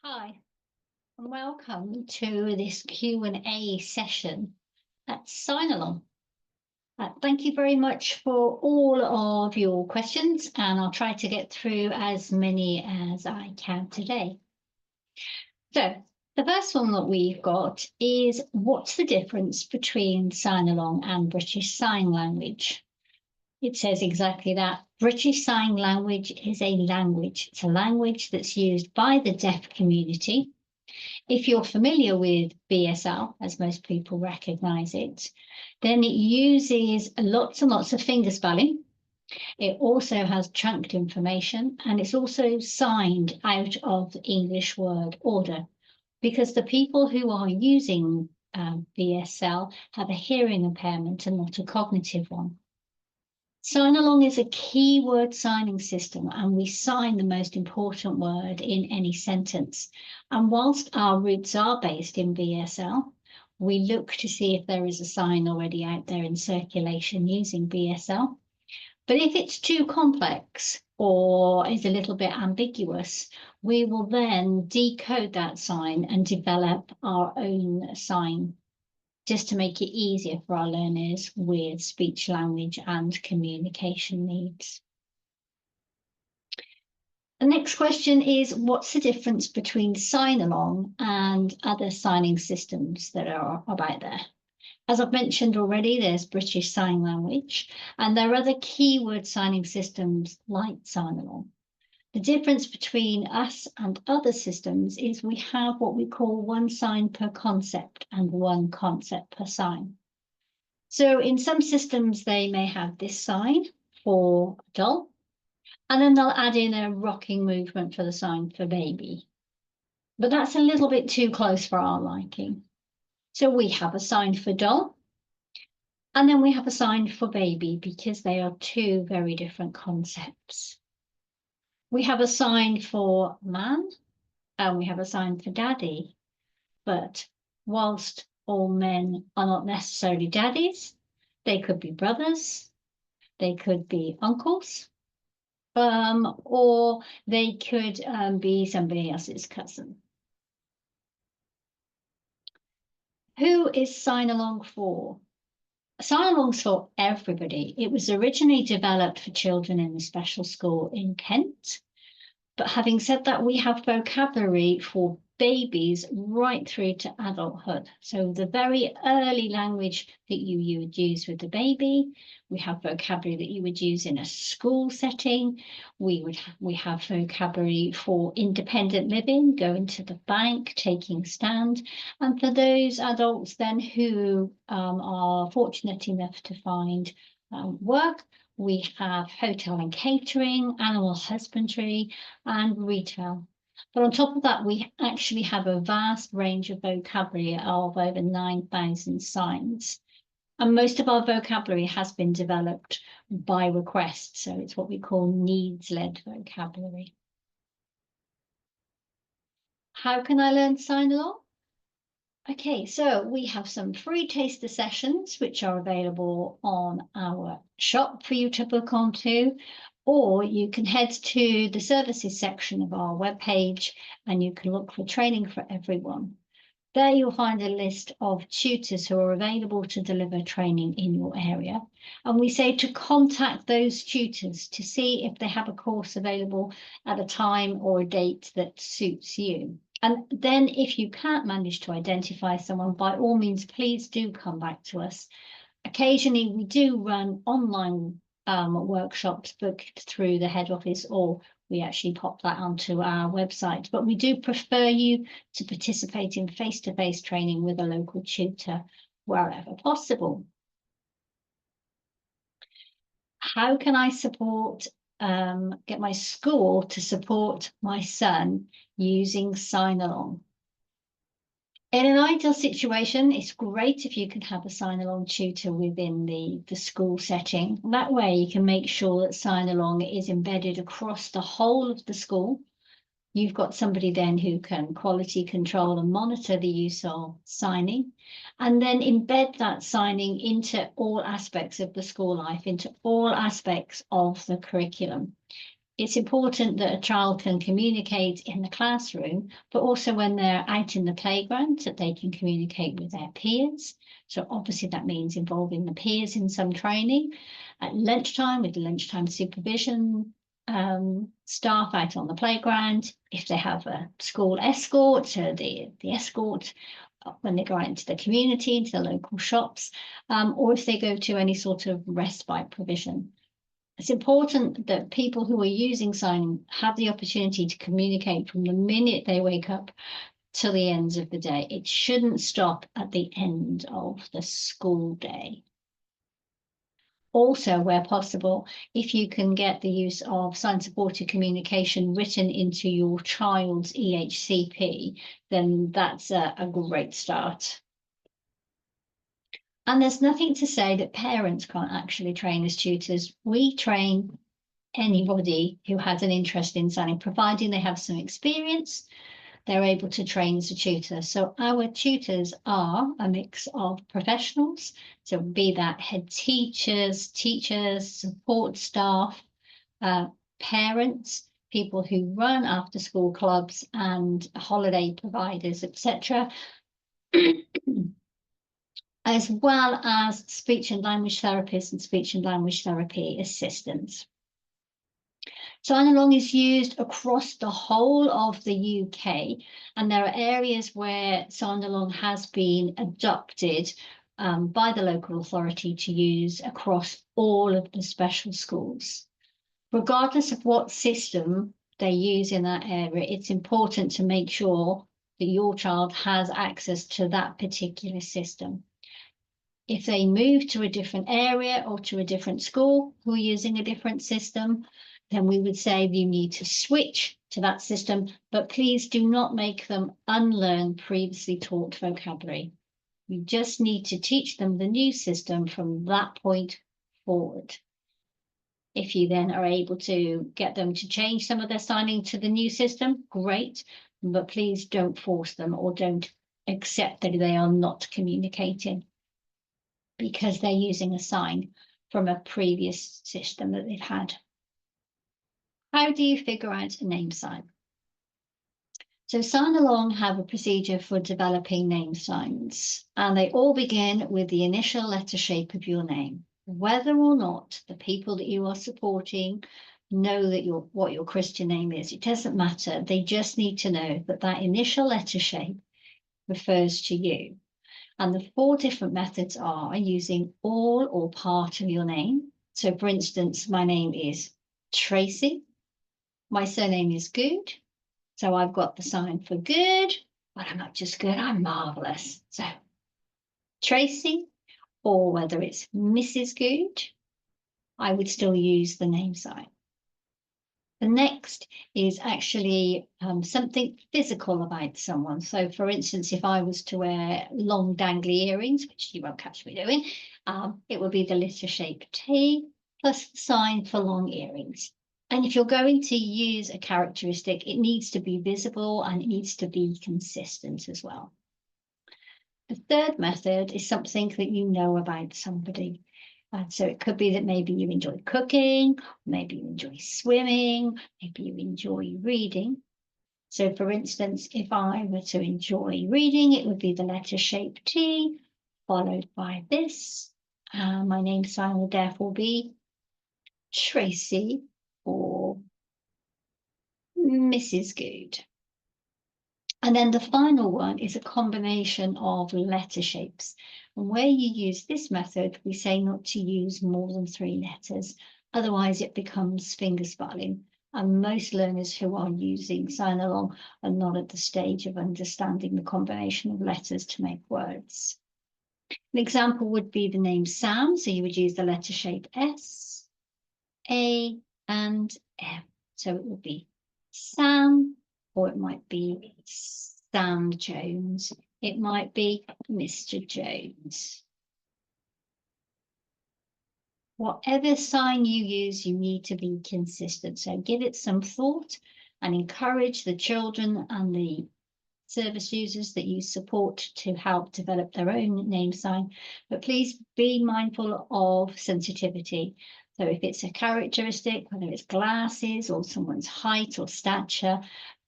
Hi, and welcome to this Q&A session at Signalong. Thank you very much for all of your questions, and I'll try to get through as many as I can today. So, the first one that we've got is, what's the difference between Signalong and British Sign Language? It says exactly that. British Sign Language is a language. It's a language that's used by the deaf community. If you're familiar with BSL, as most people recognise it, then it uses lots and lots of finger spelling. It also has chunked information, and it's also signed out of the English word order, because the people who are using BSL have a hearing impairment and not a cognitive one. Signalong is a keyword signing system, and we sign the most important word in any sentence. And whilst our roots are based in BSL, we look to see if there is a sign already out there in circulation using BSL. But if it's too complex or is a little bit ambiguous, we will then decode that sign and develop our own sign, just to make it easier for our learners with speech, language, and communication needs. The next question is, what's the difference between Signalong and other signing systems that are about there? As I've mentioned already, there's British Sign Language, and there are other keyword signing systems like Signalong. The difference between us and other systems is we have what we call one sign per concept and one concept per sign. So in some systems, they may have this sign for doll, and then they'll add in a rocking movement for the sign for baby. But that's a little bit too close for our liking. So we have a sign for doll, and then we have a sign for baby, because they are two very different concepts. We have a sign for man, and we have a sign for daddy. But whilst all men are not necessarily daddies, they could be brothers, they could be uncles, or they could be somebody else's cousin. Who is Signalong for? Signalong's for everybody. It was originally developed for children in a special school in Kent. But having said that, we have vocabulary for babies right through to adulthood. So the very early language that you would use with the baby, we have vocabulary that you would use in a school setting. We have vocabulary for independent living, going to the bank, taking a stand. And for those adults then who are fortunate enough to find work, we have hotel and catering, animal husbandry, and retail. But on top of that, we actually have a vast range of vocabulary of over 9,000 signs. And most of our vocabulary has been developed by request. So it's what we call needs-led vocabulary. How can I learn Signalong? Okay, so we have some free taster sessions which are available on our shop for you to book onto, or you can head to the services section of our webpage and you can look for training for everyone. There you'll find a list of tutors who are available to deliver training in your area. And we say to contact those tutors to see if they have a course available at a time or a date that suits you. And then if you can't manage to identify someone, by all means, please do come back to us. Occasionally, we do run online workshops booked through the head office, or we actually pop that onto our website. But we do prefer you to participate in face-to-face training with a local tutor wherever possible. How can I support, get my school to support my son using Signalong? In an ideal situation, it's great if you can have a Signalong tutor within the school setting. That way you can make sure that Signalong is embedded across the whole of the school. You've got somebody then who can quality control and monitor the use of signing, and then embed that signing into all aspects of the school life, into all aspects of the curriculum. It's important that a child can communicate in the classroom, but also when they're out in the playground, that they can communicate with their peers. So obviously that means involving the peers in some training. At lunchtime, with the lunchtime supervision staff out on the playground. If they have a school escort, so the escort when they go out into the community, into the local shops, or if they go to any sort of respite provision. It's important that people who are using signing have the opportunity to communicate from the minute they wake up till the end of the day. It shouldn't stop at the end of the school day. Also, where possible, if you can get the use of sign-supported communication written into your child's EHCP, then that's a great start. And there's nothing to say that parents can't actually train as tutors. We train anybody who has an interest in signing, providing they have some experience, they're able to train as a tutor. So our tutors are a mix of professionals, so be that head teachers, support staff, parents, people who run after school clubs and holiday providers, etc., as well as speech and language therapists and speech and language therapy assistants. Signalong is used across the whole of the UK, and there are areas where Signalong has been adopted by the local authority to use across all of the special schools. Regardless of what system they use in that area, it's important to make sure that your child has access to that particular system. If they move to a different area or to a different school who are using a different system, then we would say you need to switch to that system, but please do not make them unlearn previously taught vocabulary. You just need to teach them the new system from that point forward. If you then are able to get them to change some of their signing to the new system, great, but please don't force them or don't accept that they are not communicating because they're using a sign from a previous system that they've had. How do you figure out a name sign? So Signalong have a procedure for developing name signs, and they all begin with the initial letter shape of your name. Whether or not the people that you are supporting know that what your Christian name is, it doesn't matter. They just need to know that that initial letter shape refers to you. And the 4 different methods are using all or part of your name. So for instance, my name is Tracy. My surname is Goode, so I've got the sign for good, but I'm not just good, I'm marvellous. So Tracy, or whether it's Mrs. Goode, I would still use the name sign. The next is actually something physical about someone. So for instance, if I was to wear long dangly earrings, which you won't catch me doing, it would be the letter shape T plus the sign for long earrings. And if you're going to use a characteristic, it needs to be visible and it needs to be consistent as well. The third method is something that you know about somebody. So it could be that maybe you enjoy cooking, maybe you enjoy swimming, maybe you enjoy reading. So for instance, if I were to enjoy reading, it would be the letter shape T, followed by this. My name sign will therefore be Tracy or Mrs. Goode. And then the final one is a combination of letter shapes. And where you use this method, we say not to use more than 3 letters. Otherwise, it becomes finger spelling. And most learners who are using Signalong are not at the stage of understanding the combination of letters to make words. An example would be the name Sam. So you would use the letter shape S, A, and M. So it would be Sam, or it might be Sam Jones. It might be Mr. Jones. Whatever sign you use, you need to be consistent. So give it some thought and encourage the children and the service users that you support to help develop their own name sign. But please be mindful of sensitivity. So if it's a characteristic, whether it's glasses or someone's height or stature,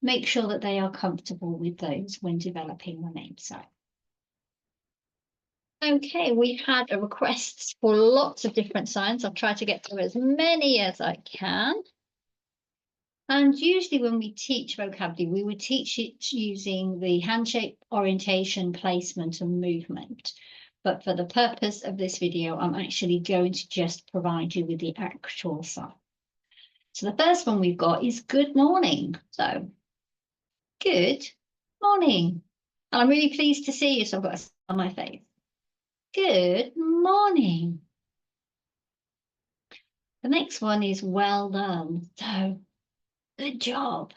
make sure that they are comfortable with those when developing the name sign. Okay, we had a request for lots of different signs. I'll try to get through as many as I can. And usually when we teach vocabulary, we would teach it using the hand shape, orientation, placement, and movement. But for the purpose of this video, I'm actually going to just provide you with the actual sign. So the first one we've got is good morning. So good morning. And I'm really pleased to see you, so I've got a smile on my face. Good morning. The next one is well done. So good job.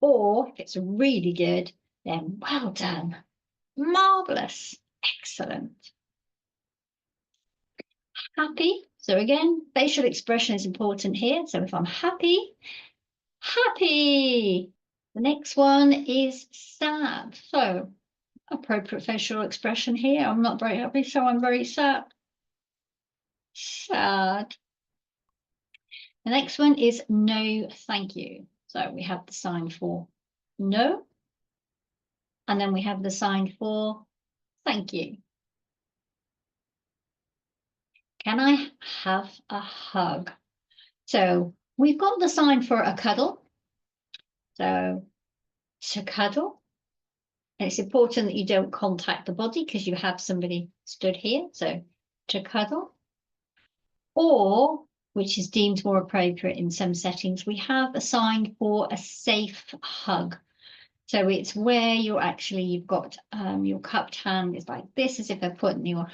Or if it's really good, then well done. Marvelous. Excellent. Happy. So again, facial expression is important here. So if I'm happy, happy. The next one is sad. So appropriate facial expression here. I'm not very happy, so I'm very sad. Sad. The next one is no, thank you. So we have the sign for no, and then we have the sign for thank you. Can I have a hug? So we've got the sign for a cuddle. So to cuddle. And it's important that you don't contact the body because you have somebody stood here. So to cuddle. Or, which is deemed more appropriate in some settings, we have a sign for a safe hug. So it's where you've got your cupped hand is like this, as if they're putting your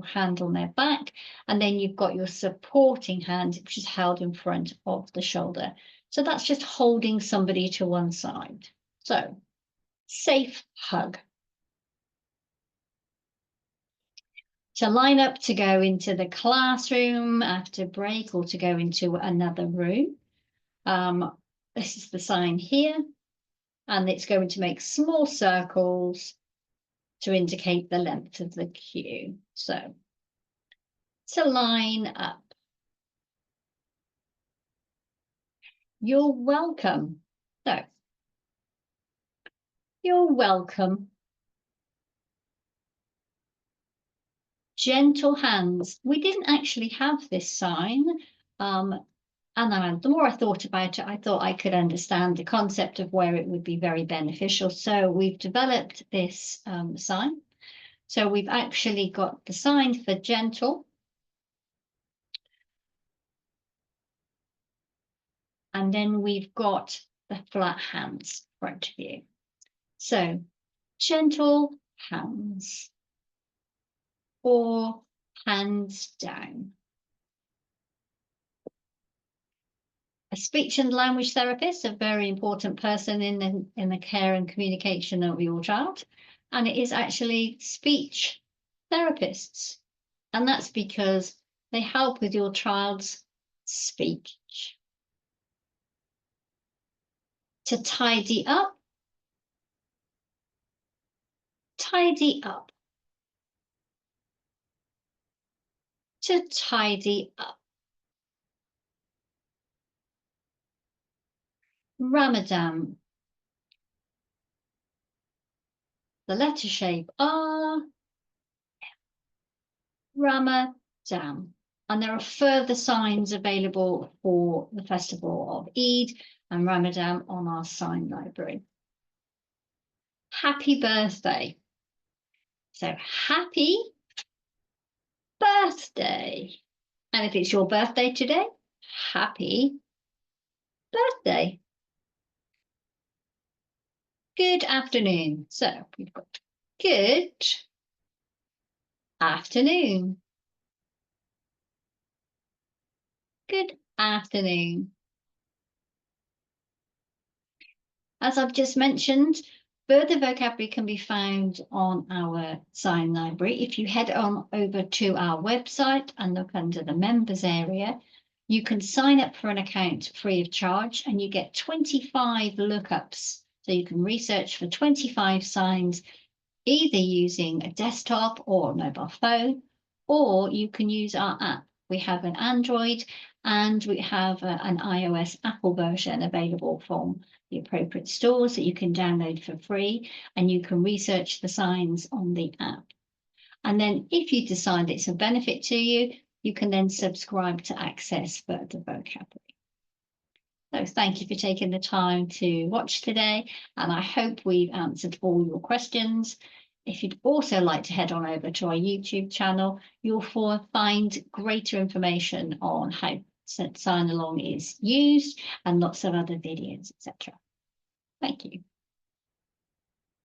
hand on their back, and then you've got your supporting hand, which is held in front of the shoulder. So that's just holding somebody to one side. So safe hug. To line up to go into the classroom after break or to go into another room. This is the sign here, and it's going to make small circles to indicate the length of the queue. So to line up. You're welcome. So you're welcome. Gentle hands. We didn't actually have this sign. And then the more I thought about it, I thought I could understand the concept of where it would be very beneficial. So we've developed this sign. So we've actually got the sign for gentle. And then we've got the flat hands front of you. So gentle hands or hands down. A speech and language therapist, a very important person in the care and communication of your child. And it is actually speech therapists. And that's because they help with your child's speech. To tidy up. Tidy up. To tidy up. Ramadan. The letter shape R. Ramadan. And there are further signs available for the festival of Eid and Ramadan on our sign library. Happy birthday. So happy birthday. And if it's your birthday today, happy birthday. Good afternoon. So we've got good afternoon. Good afternoon. As I've just mentioned, further vocabulary can be found on our sign library. If you head on over to our website and look under the members area, you can sign up for an account free of charge and you get 25 lookups. So you can research for 25 signs, either using a desktop or a mobile phone, or you can use our app. We have an Android And we have an iOS Apple version available from the appropriate stores that you can download for free, and you can research the signs on the app. And then if you decide it's a benefit to you, you can then subscribe to access further vocabulary. So thank you for taking the time to watch today, and I hope we've answered all your questions. If you'd also like to head on over to our YouTube channel, you'll find greater information on how Signalong is used and lots of other videos, etc. Thank you.